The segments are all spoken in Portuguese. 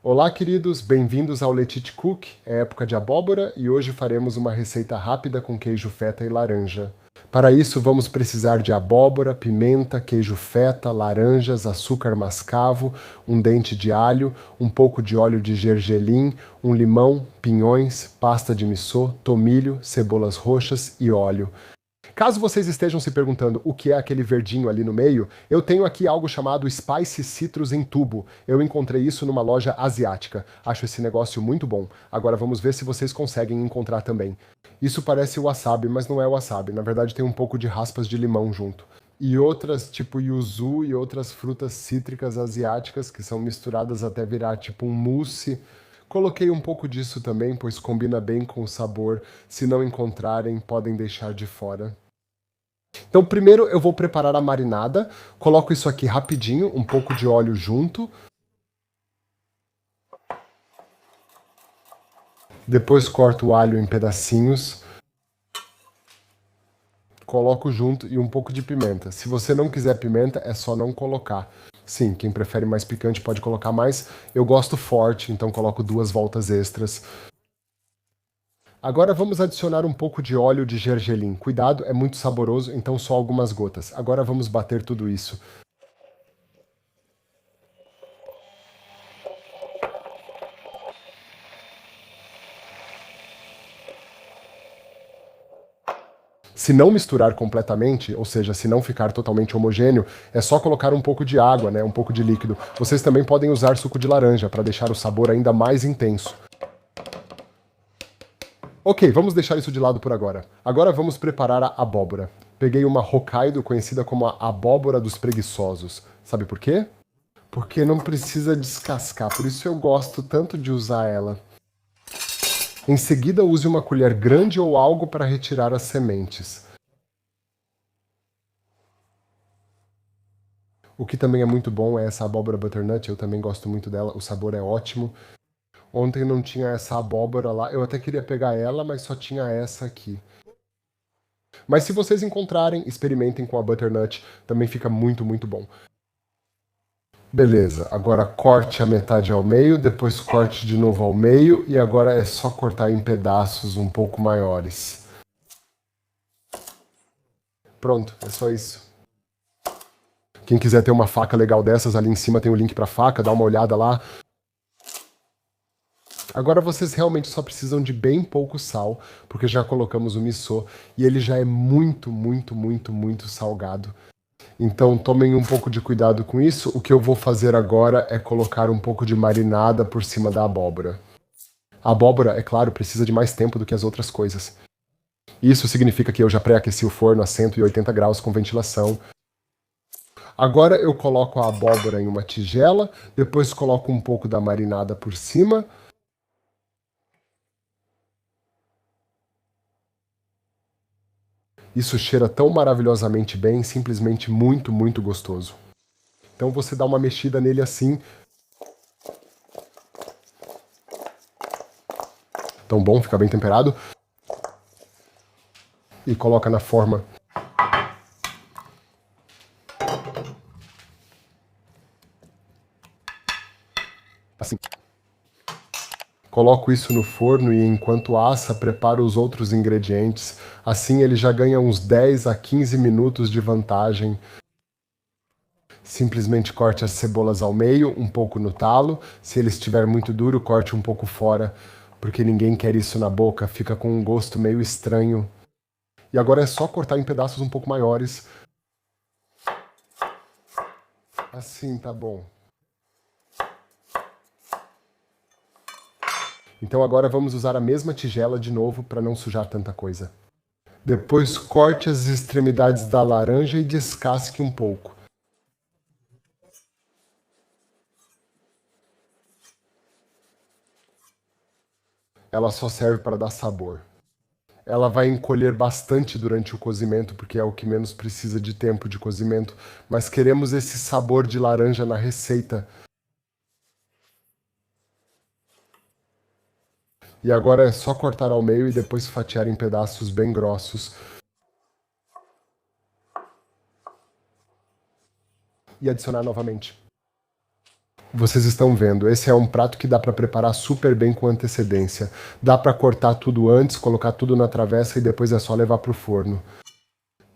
Olá, queridos, bem-vindos ao Let It Cook, é época de abóbora e hoje faremos uma receita rápida com queijo feta e laranja. Para isso, vamos precisar de abóbora, pimenta, queijo feta, laranjas, açúcar mascavo, um dente de alho, um pouco de óleo de gergelim, um limão, pinhões, pasta de missô, tomilho, cebolas roxas e óleo. Caso vocês estejam se perguntando o que é aquele verdinho ali no meio, eu tenho aqui algo chamado Spice Citrus em tubo. Eu encontrei isso numa loja asiática. Acho esse negócio muito bom. Agora vamos ver se vocês conseguem encontrar também. Isso parece wasabi, mas não é wasabi. Na verdade tem um pouco de raspas de limão junto. E outras, tipo yuzu e outras frutas cítricas asiáticas que são misturadas até virar tipo um mousse. Coloquei um pouco disso também, pois combina bem com o sabor. Se não encontrarem, podem deixar de fora. Então, primeiro eu vou preparar a marinada. Coloco isso aqui rapidinho, um pouco de óleo junto. Depois corto o alho em pedacinhos. Coloco junto e um pouco de pimenta. Se você não quiser pimenta, é só não colocar. Sim, quem prefere mais picante pode colocar mais. Eu gosto forte, então coloco 2 voltas extras. Agora vamos adicionar um pouco de óleo de gergelim. Cuidado, é muito saboroso, então só algumas gotas. Agora vamos bater tudo isso. Se não misturar completamente, ou seja, se não ficar totalmente homogêneo, é só colocar um pouco de água, né, um pouco de líquido. Vocês também podem usar suco de laranja para deixar o sabor ainda mais intenso. Ok, vamos deixar isso de lado por agora. Agora vamos preparar a abóbora. Peguei uma Hokkaido conhecida como a abóbora dos preguiçosos. Sabe por quê? Porque não precisa descascar, por isso eu gosto tanto de usar ela. Em seguida, use uma colher grande ou algo para retirar as sementes. O que também é muito bom é essa abóbora butternut, eu também gosto muito dela, o sabor é ótimo. Ontem não tinha essa abóbora lá, eu até queria pegar ela, mas só tinha essa aqui. Mas se vocês encontrarem, experimentem com a butternut, também fica muito, muito bom. Beleza, agora corte a metade ao meio, depois corte de novo ao meio e agora é só cortar em pedaços um pouco maiores. Pronto, é só isso. Quem quiser ter uma faca legal dessas, ali em cima tem o link para faca, dá uma olhada lá. Agora vocês realmente só precisam de bem pouco sal, porque já colocamos o missô e ele já é muito, muito, muito, muito salgado. Então tomem um pouco de cuidado com isso. O que eu vou fazer agora é colocar um pouco de marinada por cima da abóbora. A abóbora, é claro, precisa de mais tempo do que as outras coisas. Isso significa que eu já pré-aqueci o forno a 180 graus com ventilação. Agora eu coloco a abóbora em uma tigela, depois coloco um pouco da marinada por cima. Isso cheira tão maravilhosamente bem, simplesmente muito, muito gostoso. Então você dá uma mexida nele assim. Tão bom, fica bem temperado. E coloca na forma. Assim. Coloco isso no forno e enquanto assa, preparo os outros ingredientes. Assim ele já ganha uns 10 a 15 minutos de vantagem. Simplesmente corte as cebolas ao meio, um pouco no talo. Se ele estiver muito duro, corte um pouco fora, porque ninguém quer isso na boca, fica com um gosto meio estranho. E agora é só cortar em pedaços um pouco maiores. Assim, tá bom. Então agora vamos usar a mesma tigela de novo para não sujar tanta coisa. Depois corte as extremidades da laranja e descasque um pouco. Ela só serve para dar sabor. Ela vai encolher bastante durante o cozimento, porque é o que menos precisa de tempo de cozimento, mas queremos esse sabor de laranja na receita. E agora é só cortar ao meio e depois fatiar em pedaços bem grossos. E adicionar novamente. Vocês estão vendo, esse é um prato que dá para preparar super bem com antecedência. Dá para cortar tudo antes, colocar tudo na travessa e depois é só levar para o forno.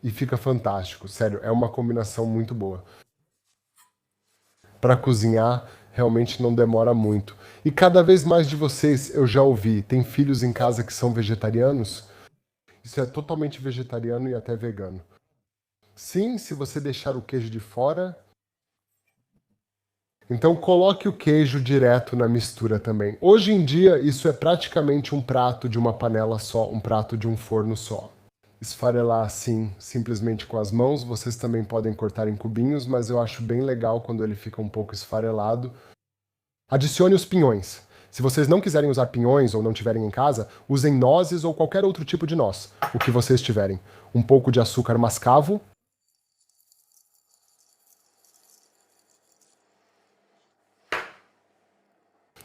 E fica fantástico, sério, é uma combinação muito boa. Para cozinhar, realmente não demora muito. E cada vez mais de vocês, eu já ouvi, tem filhos em casa que são vegetarianos? Isso é totalmente vegetariano e até vegano. Sim, se você deixar o queijo de fora, então coloque o queijo direto na mistura também. Hoje em dia, isso é praticamente um prato de uma panela só, um prato de um forno só. Esfarelar assim, simplesmente com as mãos, vocês também podem cortar em cubinhos, mas eu acho bem legal quando ele fica um pouco esfarelado. Adicione os pinhões. Se vocês não quiserem usar pinhões ou não tiverem em casa, usem nozes ou qualquer outro tipo de noz, o que vocês tiverem. Um pouco de açúcar mascavo,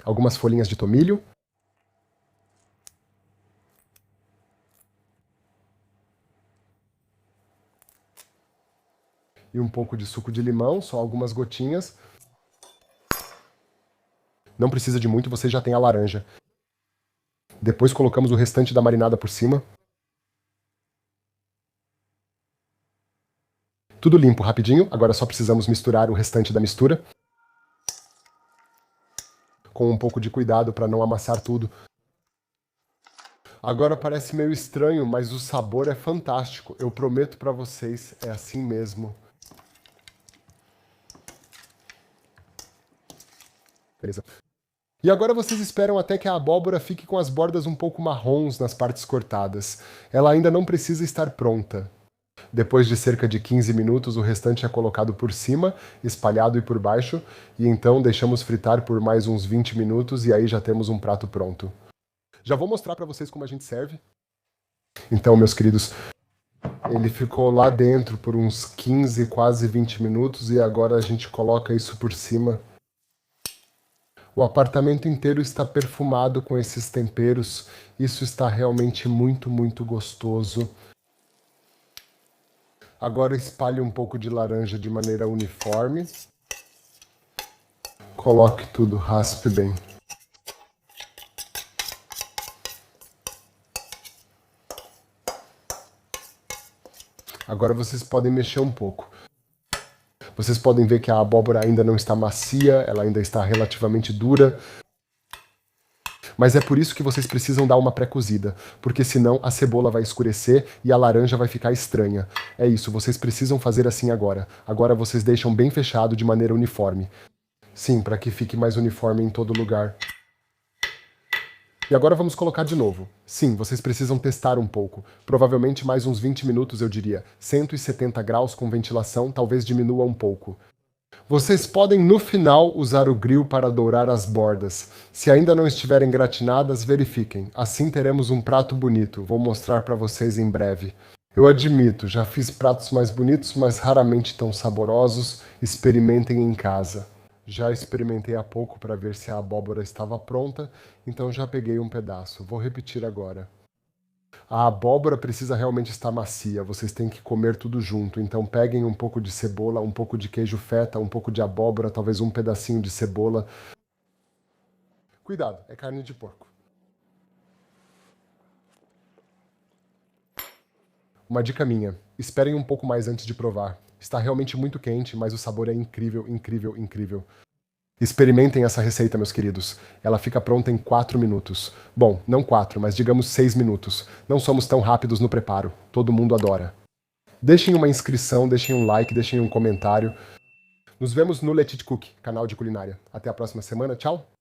algumas folhinhas de tomilho, e um pouco de suco de limão, só algumas gotinhas. Não precisa de muito, você já tem a laranja. Depois colocamos o restante da marinada por cima. Tudo limpo, rapidinho. Agora só precisamos misturar o restante da mistura. Com um pouco de cuidado para não amassar tudo. Agora parece meio estranho, mas o sabor é fantástico. Eu prometo para vocês, é assim mesmo. Beleza. E agora vocês esperam até que a abóbora fique com as bordas um pouco marrons nas partes cortadas. Ela ainda não precisa estar pronta. Depois de cerca de 15 minutos, o restante é colocado por cima, espalhado e por baixo, e então deixamos fritar por mais uns 20 minutos e aí já temos um prato pronto. Já vou mostrar para vocês como a gente serve. Então, meus queridos, ele ficou lá dentro por uns 15, quase 20 minutos e agora a gente coloca isso por cima. O apartamento inteiro está perfumado com esses temperos. Isso está realmente muito, muito gostoso. Agora espalhe um pouco de laranja de maneira uniforme. Coloque tudo, raspe bem. Agora vocês podem mexer um pouco. Vocês podem ver que a abóbora ainda não está macia, ela ainda está relativamente dura. Mas é por isso que vocês precisam dar uma pré-cozida, porque senão a cebola vai escurecer e a laranja vai ficar estranha. É isso, vocês precisam fazer assim agora. Agora vocês deixam bem fechado de maneira uniforme. Sim, para que fique mais uniforme em todo lugar. E agora vamos colocar de novo. Sim, vocês precisam testar um pouco. Provavelmente mais uns 20 minutos, eu diria. 170 graus com ventilação, talvez diminua um pouco. Vocês podem, no final, usar o grill para dourar as bordas. Se ainda não estiverem gratinadas, verifiquem. Assim teremos um prato bonito. Vou mostrar para vocês em breve. Eu admito, já fiz pratos mais bonitos, mas raramente tão saborosos. Experimentem em casa. Já experimentei há pouco para ver se a abóbora estava pronta, então já peguei um pedaço. Vou repetir agora. A abóbora precisa realmente estar macia, vocês têm que comer tudo junto. Então peguem um pouco de cebola, um pouco de queijo feta, um pouco de abóbora, talvez um pedacinho de cebola. Cuidado, é carne de porco. Uma dica minha, esperem um pouco mais antes de provar. Está realmente muito quente, mas o sabor é incrível, incrível, incrível. Experimentem essa receita, meus queridos. Ela fica pronta em 4 minutos. Bom, não 4, mas digamos 6 minutos. Não somos tão rápidos no preparo. Todo mundo adora. Deixem uma inscrição, deixem um like, deixem um comentário. Nos vemos no Let It Cook, canal de culinária. Até a próxima semana. Tchau!